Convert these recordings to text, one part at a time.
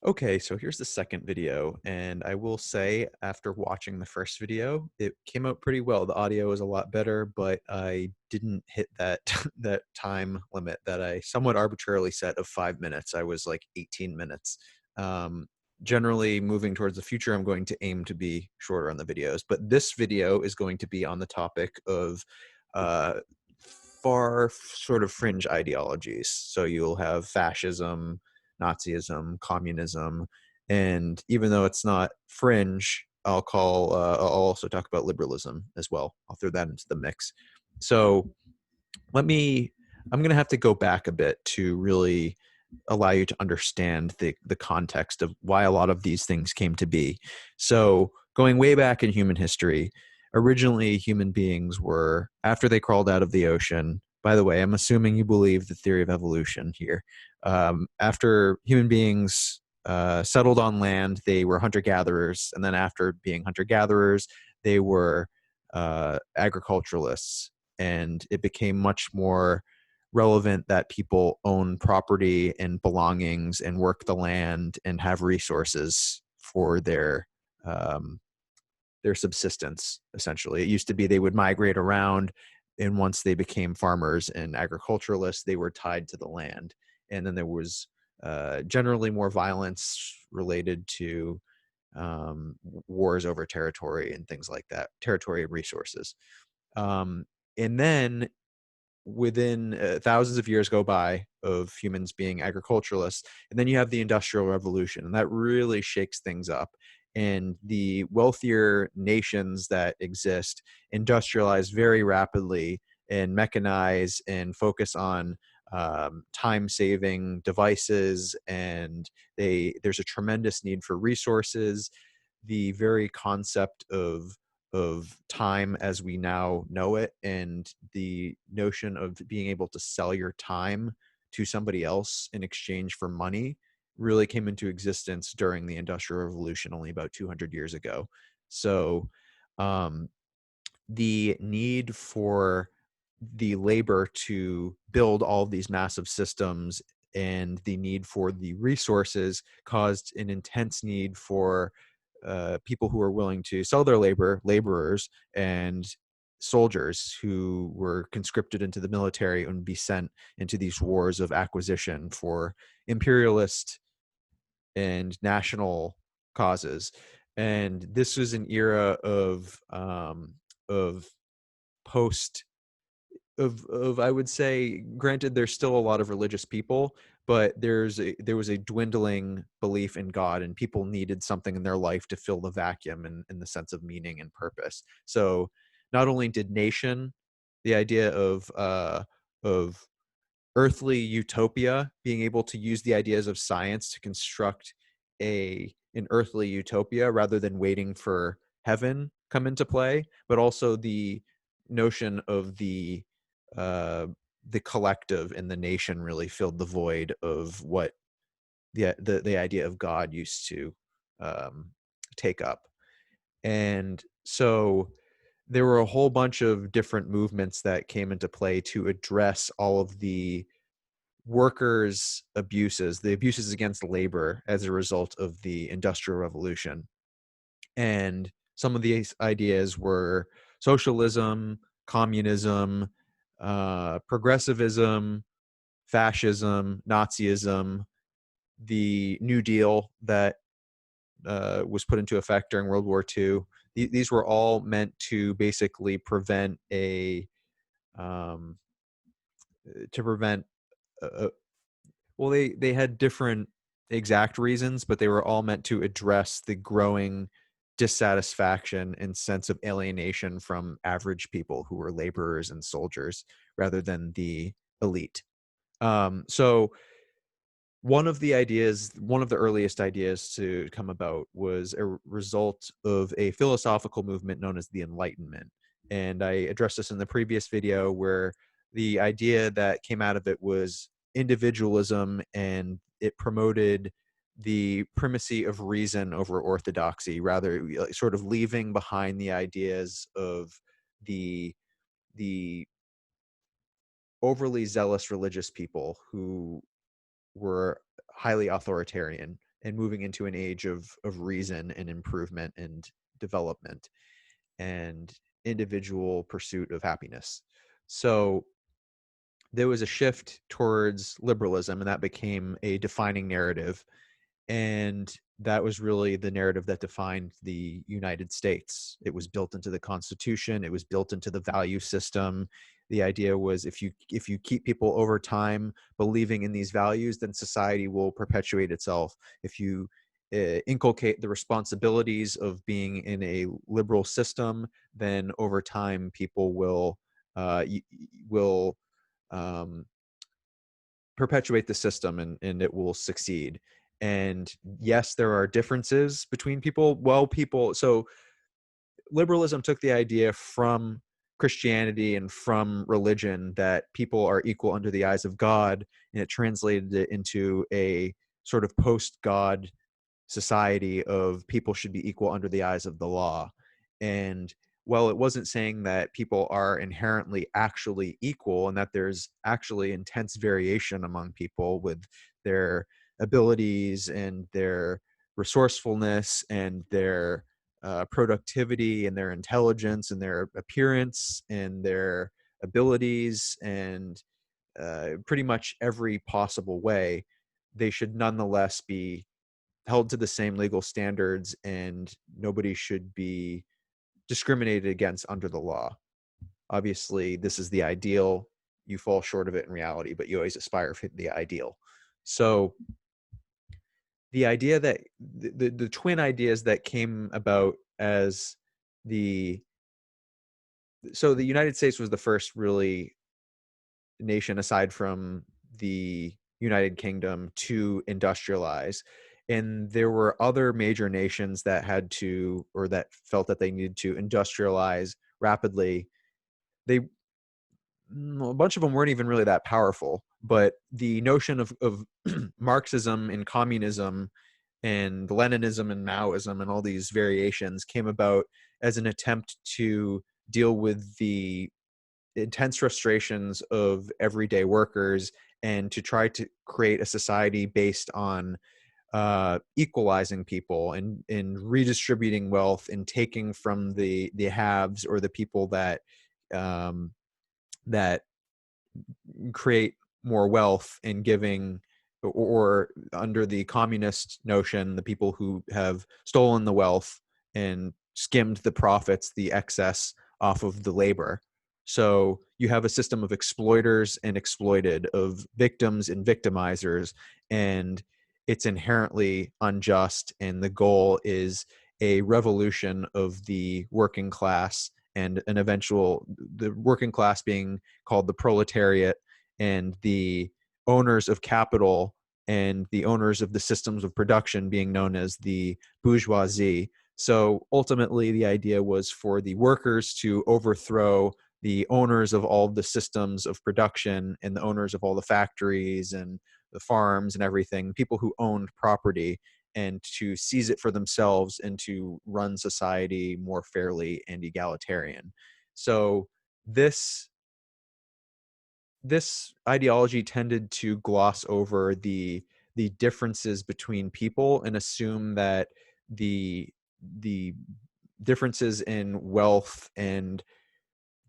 Okay, so here's the second video, and I will say after watching the first video, it came out pretty well. The audio is a lot better, but I didn't hit that that time limit that I somewhat arbitrarily set of 5 minutes. I was like 18 minutes. Um, Generally, moving towards the future, I'm going to aim to be shorter on the videos, but this video is going to be on the topic of uh, sort of fringe ideologies. So you'll have fascism, Nazism, communism, and even though it's not fringe, I'll also talk about liberalism as well. I'll throw that into the mix. So let me I'm going to have to go back a bit to really allow you to understand the context of why a lot of these things came to be. So going way back in human history, originally human beings were, after they crawled out of the ocean. By the way, I'm assuming you believe the theory of evolution here. After human beings settled on land, they were hunter gatherers, and then after being hunter gatherers, they were agriculturalists, and it became much more relevant that people own property and belongings and work the land and have resources for um, their subsistence. Essentially, it used to be they would migrate around, and once they became farmers and agriculturalists, they were tied to the land. And then there was generally more violence related to wars over territory and things like that, territory and resources. Um, and then within thousands of years go by of humans being agriculturalists, and then you have the industrial revolution, and that really shakes things up, and the wealthier nations that exist industrialize very rapidly and mechanize and focus on time-saving devices, and there's a tremendous need for resources. The very concept of time as we now know it, and the notion of being able to sell your time to somebody else in exchange for money really came into existence during the Industrial Revolution only about 200 years ago. So um, the need for the labor to build all of these massive systems and the need for the resources caused an intense need for people who are willing to sell their labor, laborers, and soldiers who were conscripted into the military and be sent into these wars of acquisition for imperialist and national causes. And this was an era of post of I would say, granted, there's still a lot of religious people, but there was a dwindling belief in God, and people needed something in their life to fill the vacuum in the sense of meaning and purpose. So not only did nation, the idea of earthly utopia, being able to use the ideas of science to construct an earthly utopia rather than waiting for heaven come into play, but also the notion of uh, the collective and the nation really filled the void of what the idea of God used to um, take up. And so there were a whole bunch of different movements that came into play to address all of the workers' abuses, the abuses against labor as a result of the Industrial Revolution. And some of these ideas were socialism, communism, progressivism, fascism, Nazism, the New Deal that was put into effect during World War II. These were all meant to basically prevent a um, to prevent well, they had different exact reasons, but they were all meant to address the growing dissatisfaction and sense of alienation from average people who were laborers and soldiers rather than the elite. So one of the earliest ideas to come about was a result of a philosophical movement known as the Enlightenment. And I addressed this in the previous video, where the idea that came out of it was individualism, and it promoted the primacy of reason over orthodoxy, rather sort of leaving behind the ideas of the the overly zealous religious people who were highly authoritarian and moving into an age of reason and improvement and development and individual pursuit of happiness. So there was a shift towards liberalism, and that became a defining narrative. And that was really the narrative that defined the United States. It was built into the Constitution. It was built into the value system. The idea was if you keep people over time believing in these values, then society will perpetuate itself. If you inculcate the responsibilities of being in a liberal system, then over time people will um, perpetuate the system, and it will succeed. And yes, there are differences between people. So liberalism took the idea from Christianity and from religion that people are equal under the eyes of God, and it translated it into a sort of post-God society of people should be equal under the eyes of the law. And while it wasn't saying that people are inherently actually equal and that there's actually intense variation among people with their abilities and their resourcefulness and their productivity and their intelligence and their appearance and their abilities and pretty much every possible way, they should nonetheless be held to the same legal standards, and nobody should be discriminated against under the law. Obviously, this is the ideal. You fall short of it in reality, but you always aspire for the ideal. So the idea that the twin ideas that came about as the so the United States was the first really nation aside from the United Kingdom to industrialize. And there were other major nations that had to, or that felt that they needed to industrialize rapidly. They, a bunch of them weren't even really that powerful, but the notion of Marxism and communism and Leninism and Maoism and all these variations came about as an attempt to deal with the intense frustrations of everyday workers and to try to create a society based on equalizing people and redistributing wealth and taking from the haves or the people that um, that create more wealth and giving, or under the communist notion, the people who have stolen the wealth and skimmed the profits, the excess off of the labor. So you have a system of exploiters and exploited, of victims and victimizers, and it's inherently unjust. And the goal is a revolution of the working class, and an eventual, the working class being called the proletariat, and the owners of capital and the owners of the systems of production being known as the bourgeoisie. So ultimately, the idea was for the workers to overthrow the owners of all the systems of production and the owners of all the factories and the farms and everything, people who owned property, and to seize it for themselves and to run society more fairly and egalitarian. So this this ideology tended to gloss over the differences between people and assume that the the differences in wealth and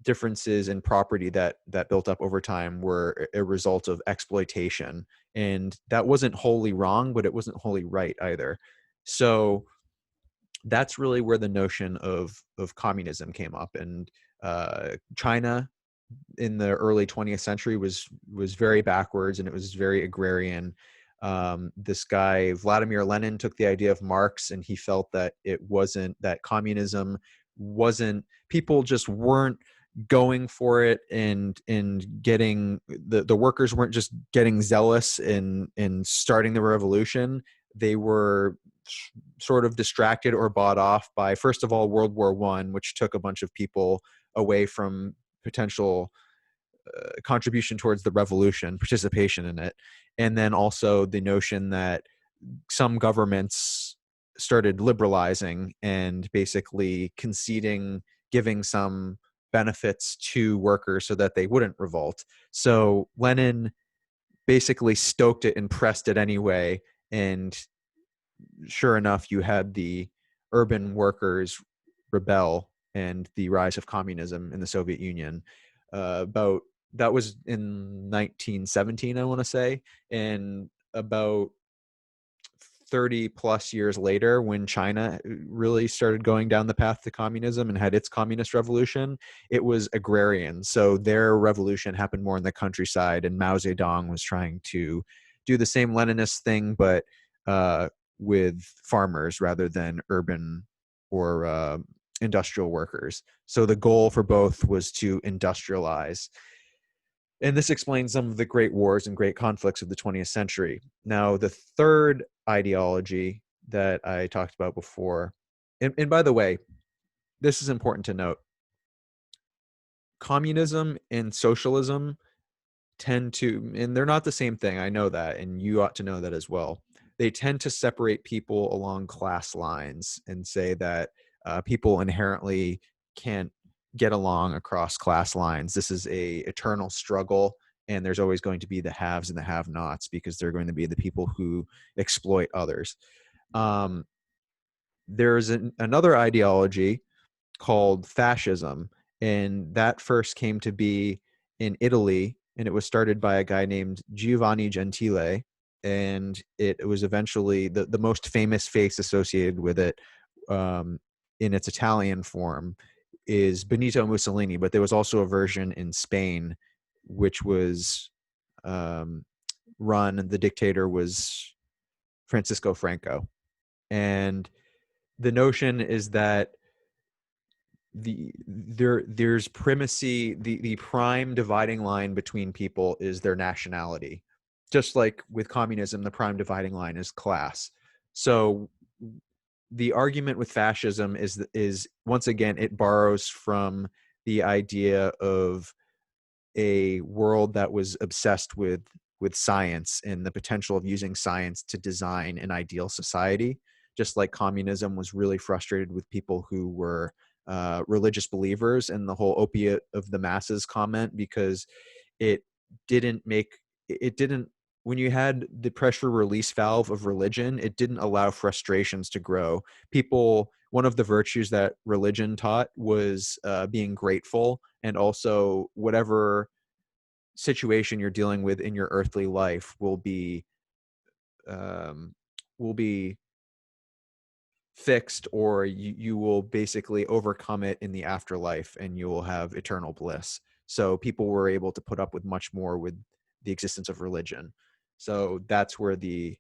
differences in property that built up over time were a result of exploitation. And that wasn't wholly wrong, but it wasn't wholly right either. So that's really where the notion of communism came up. And China in the early 20th century was very backwards, and it was very agrarian. This guy Vladimir Lenin took the idea of Marx, and he felt that it wasn't, that communism wasn't, people just weren't going for it, and getting the workers weren't just getting zealous in starting the revolution. They were sort of distracted or bought off by, first of all, World War One, which took a bunch of people away from potential contribution towards the revolution, participation in it. And then also the notion that some governments started liberalizing and basically conceding, giving some benefits to workers so that they wouldn't revolt. So Lenin basically stoked it and pressed it anyway, and sure enough, you had the urban workers rebel and the rise of communism in the Soviet Union. About that was in 1917, I want to say, and about 30 plus years later, when China really started going down the path to communism and had its communist revolution, it was agrarian. So their revolution happened more in the countryside, and Mao Zedong was trying to do the same Leninist thing, but uh, with farmers rather than urban or industrial workers. So the goal for both was to industrialize. And this explains some of the great wars and great conflicts of the 20th century. Now, the third ideology that I talked about before, and by the way, this is important to note, communism and socialism tend to, and they're not the same thing. I know that, and you ought to know that as well. They tend to separate people along class lines and say that people inherently can't get along across class lines. This is a eternal struggle, and there's always going to be the haves and the have-nots because they're going to be the people who exploit others. Um, there's another ideology called fascism, and that first came to be in Italy, and it was started by a guy named Giovanni Gentile, and it was eventually the most famous face associated with it um, in its Italian form is Benito Mussolini, but there was also a version in Spain, which was um, run, and the dictator was Francisco Franco. And the notion is that there's primacy, the prime dividing line between people is their nationality, just like with communism the prime dividing line is class. So the argument with fascism is once again it borrows from the idea of a world that was obsessed with science and the potential of using science to design an ideal society, just like communism was really frustrated with people who were religious believers and the whole opiate of the masses comment, because it it didn't when you had the pressure release valve of religion, it didn't allow frustrations to grow. People, one of the virtues that religion taught was being grateful, and also whatever situation you're dealing with in your earthly life um, will be fixed, or you will basically overcome it in the afterlife and you will have eternal bliss. So people were able to put up with much more with the existence of religion. So that's where the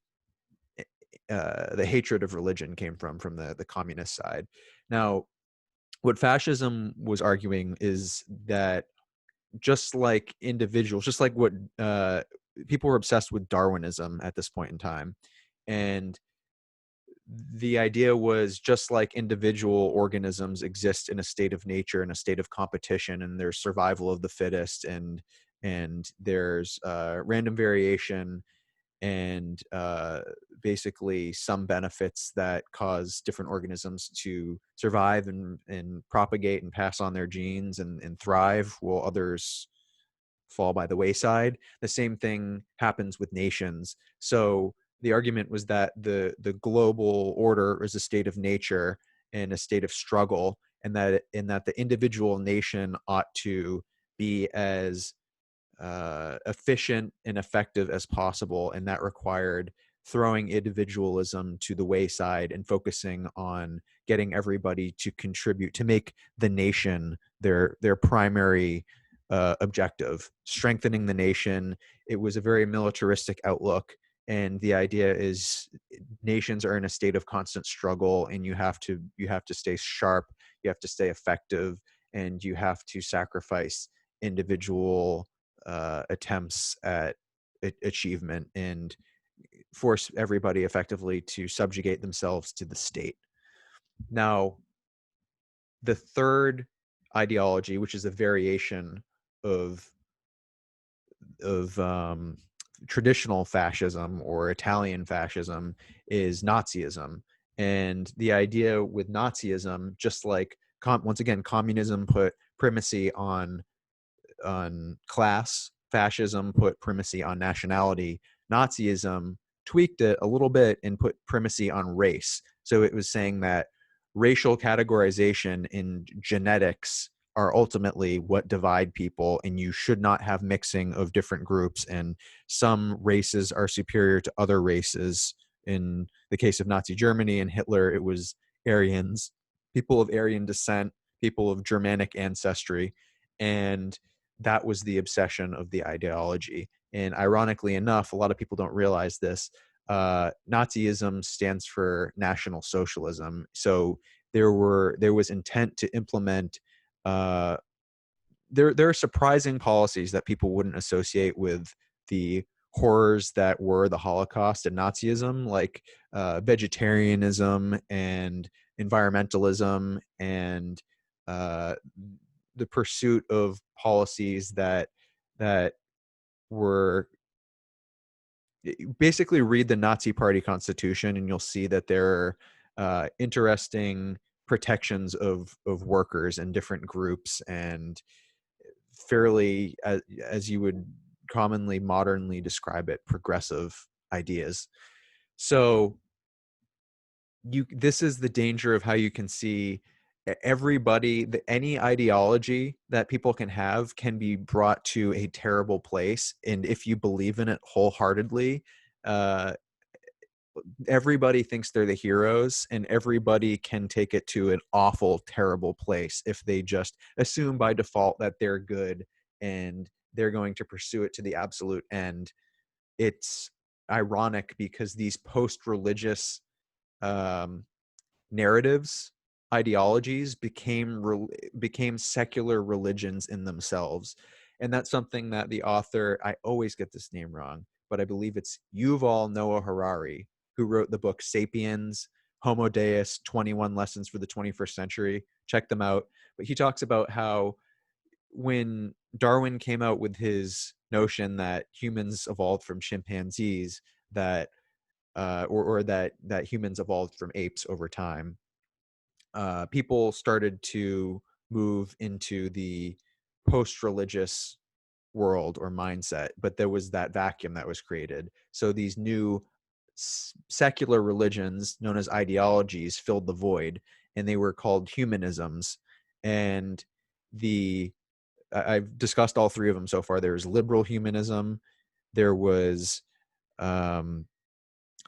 hatred of religion came from the communist side. Now, what fascism was arguing is that just like individuals, just like what people were obsessed with Darwinism at this point in time, and the idea was just like individual organisms exist in a state of nature, in a state of competition, and there's survival of the fittest, and there's random variation, and basically some benefits that cause different organisms to survive and propagate and pass on their genes and thrive, while others fall by the wayside. The same thing happens with nations. So the argument was that the global order is a state of nature and a state of struggle, and that the individual nation ought to be as efficient and effective as possible, and that required throwing individualism to the wayside and focusing on getting everybody to contribute to make the nation their primary objective, strengthening the nation. It was a very militaristic outlook, and the idea is nations are in a state of constant struggle, and you have to stay sharp, you have to stay effective, and you have to sacrifice individual attempts at achievement and force everybody effectively to subjugate themselves to the state. Now, the third ideology, which is a variation of of traditional fascism or Italian fascism, is Nazism. And the idea with Nazism, just like once again, communism put primacy on class, fascism put primacy on nationality. Nazism tweaked it a little bit and put primacy on race. So it was saying that racial categorization in genetics are ultimately what divide people, and you should not have mixing of different groups, and some races are superior to other races. In the case of Nazi Germany and Hitler, it was Aryans, people of Aryan descent, people of Germanic ancestry, and that was the obsession of the ideology. And ironically enough, a lot of people don't realize this. Nazism stands for National Socialism. So there was intent to implement. There are surprising policies that people wouldn't associate with the horrors that were the Holocaust and Nazism, like vegetarianism and environmentalism and uh, the pursuit of policies that were basically read the Nazi Party constitution, and you'll see that there are interesting protections of workers and different groups, and fairly, as you would commonly modernly describe it, progressive ideas. So this is the danger of how you can see everybody, any ideology that people can have can be brought to a terrible place, and if you believe in it wholeheartedly, uh, everybody thinks they're the heroes, and everybody can take it to an awful, terrible place if they just assume by default that they're good and they're going to pursue it to the absolute end. It's ironic because these post-religious um, narratives, ideologies became secular religions in themselves. And that's something that the author, I always get this name wrong, but I believe it's Yuval Noah Harari, who wrote the book Sapiens, Homo Deus, 21 Lessons for the 21st Century. Check them out. But he talks about how when Darwin came out with his notion that humans evolved from chimpanzees, that or that humans evolved from apes over time, people started to move into the post-religious world or mindset, but there was that vacuum that was created. So these new secular religions, known as ideologies, filled the void, and they were called humanisms. And the I've discussed all three of them so far. There was liberal humanism, there was um,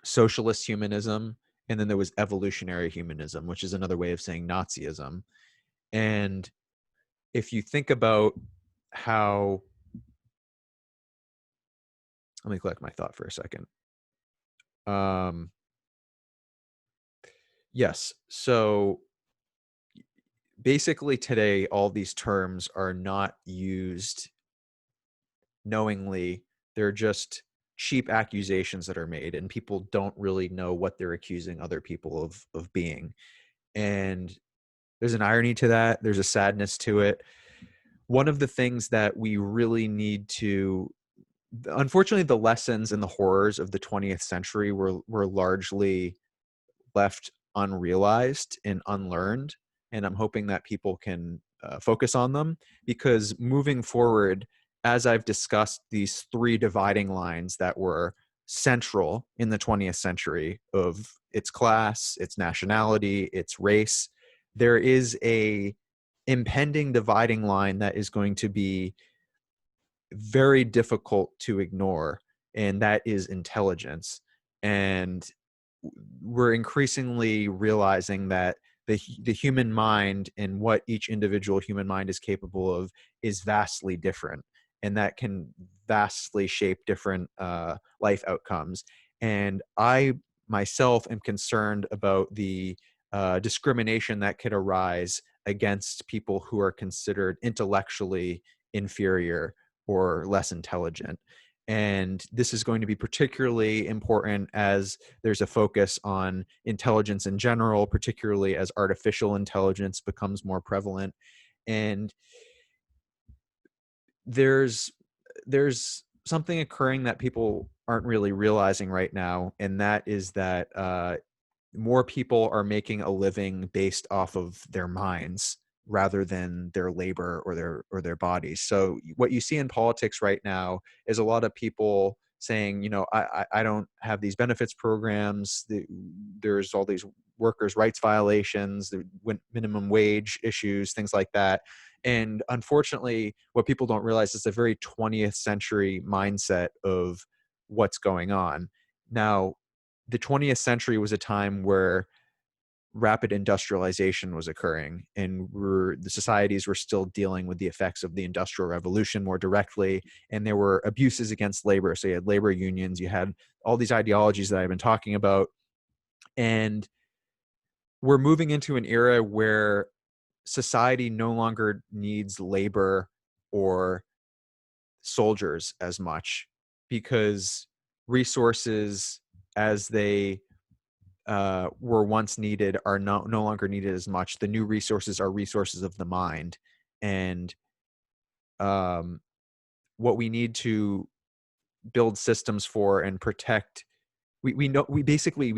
socialist humanism, and then there was evolutionary humanism, which is another way of saying Nazism. And if you think about how, let me collect my thought for a second. Um, yes. So basically today, all these terms are not used knowingly. They're just cheap accusations that are made, and people don't really know what they're accusing other people of being. And there's an irony to that. There's a sadness to it. One of the things that we really need to, unfortunately, the lessons and the horrors of the 20th century were largely left unrealized and unlearned. And I'm hoping that people can focus on them, because moving forward, as I've discussed, these three dividing lines that were central in the 20th century of its class, its nationality, its race, there is a impending dividing line that is going to be very difficult to ignore, and that is intelligence. And we're increasingly realizing that the human mind and what each individual human mind is capable of is vastly different, and that can vastly shape different life outcomes. And I myself am concerned about the discrimination that could arise against people who are considered intellectually inferior or less intelligent. And this is going to be particularly important as there's a focus on intelligence in general, particularly as artificial intelligence becomes more prevalent. And there's something occurring that people aren't really realizing right now, and that is that more people are making a living based off of their minds rather than their labor or their bodies. So what you see in politics right now is a lot of people saying, I don't have these benefits programs. There's all these workers' rights violations, the minimum wage issues, things like that. And unfortunately, what people don't realize is a very 20th century mindset of what's going on. Now, the 20th century was a time where rapid industrialization was occurring, and the societies were still dealing with the effects of the Industrial Revolution more directly, and there were abuses against labor. So you had labor unions, you had all these ideologies that I've been talking about, and we're moving into an era where society no longer needs labor or soldiers as much, because resources as they were once needed are no longer needed as much. The new resources are resources of the mind, and um, what we need to build systems for and protect. We know we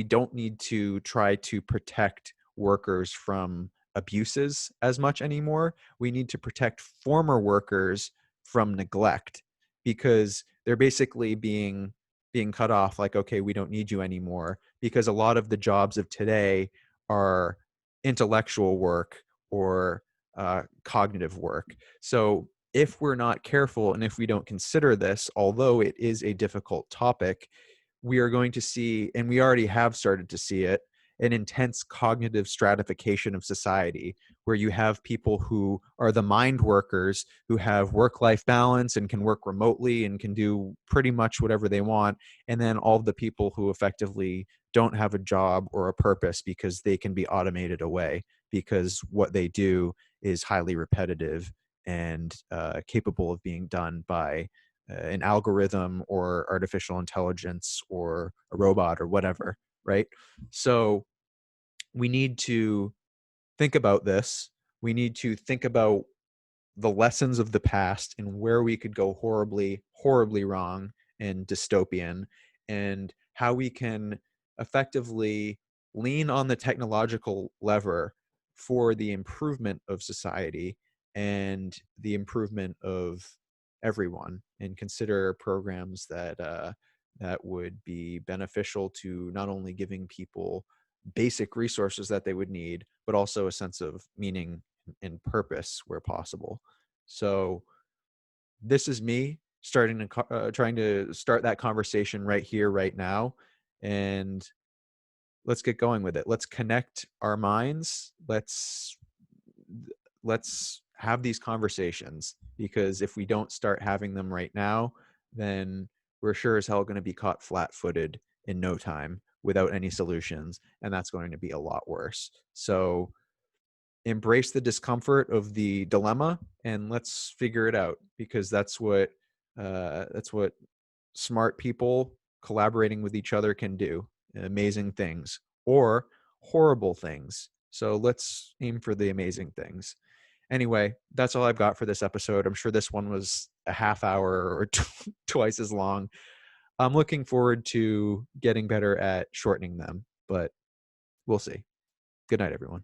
don't need to try to protect workers from abuses as much anymore. We need to protect former workers from neglect, because they're basically being cut off, like, okay, we don't need you anymore, because a lot of the jobs of today are intellectual work or cognitive work. So if we're not careful and if we don't consider this, although it is a difficult topic, we are going to see, and we already have started to see it, an intense cognitive stratification of society, where you have people who are the mind workers, who have work-life balance and can work remotely and can do pretty much whatever they want, and then all the people who effectively don't have a job or a purpose because they can be automated away, because what they do is highly repetitive and capable of being done by an algorithm or artificial intelligence or a robot or whatever, right? So we need to think about this. We need to think about the lessons of the past and where we could go horribly, horribly wrong and dystopian, and how we can effectively lean on the technological lever for the improvement of society and the improvement of everyone, and consider programs that would be beneficial to not only giving people basic resources that they would need, but also a sense of meaning and purpose where possible. So this is me trying to start that conversation right here, right now, and let's get going with it. Let's connect our minds. Let's have these conversations, because if we don't start having them right now, then we're sure as hell going to be caught flat-footed in no time without any solutions, and that's going to be a lot worse. So embrace the discomfort of the dilemma and let's figure it out, because that's what smart people collaborating with each other can do. Amazing things or horrible things. So let's aim for the amazing things. Anyway, that's all I've got for this episode. I'm sure this one was a half hour or twice as long. I'm looking forward to getting better at shortening them, but we'll see. Good night, everyone.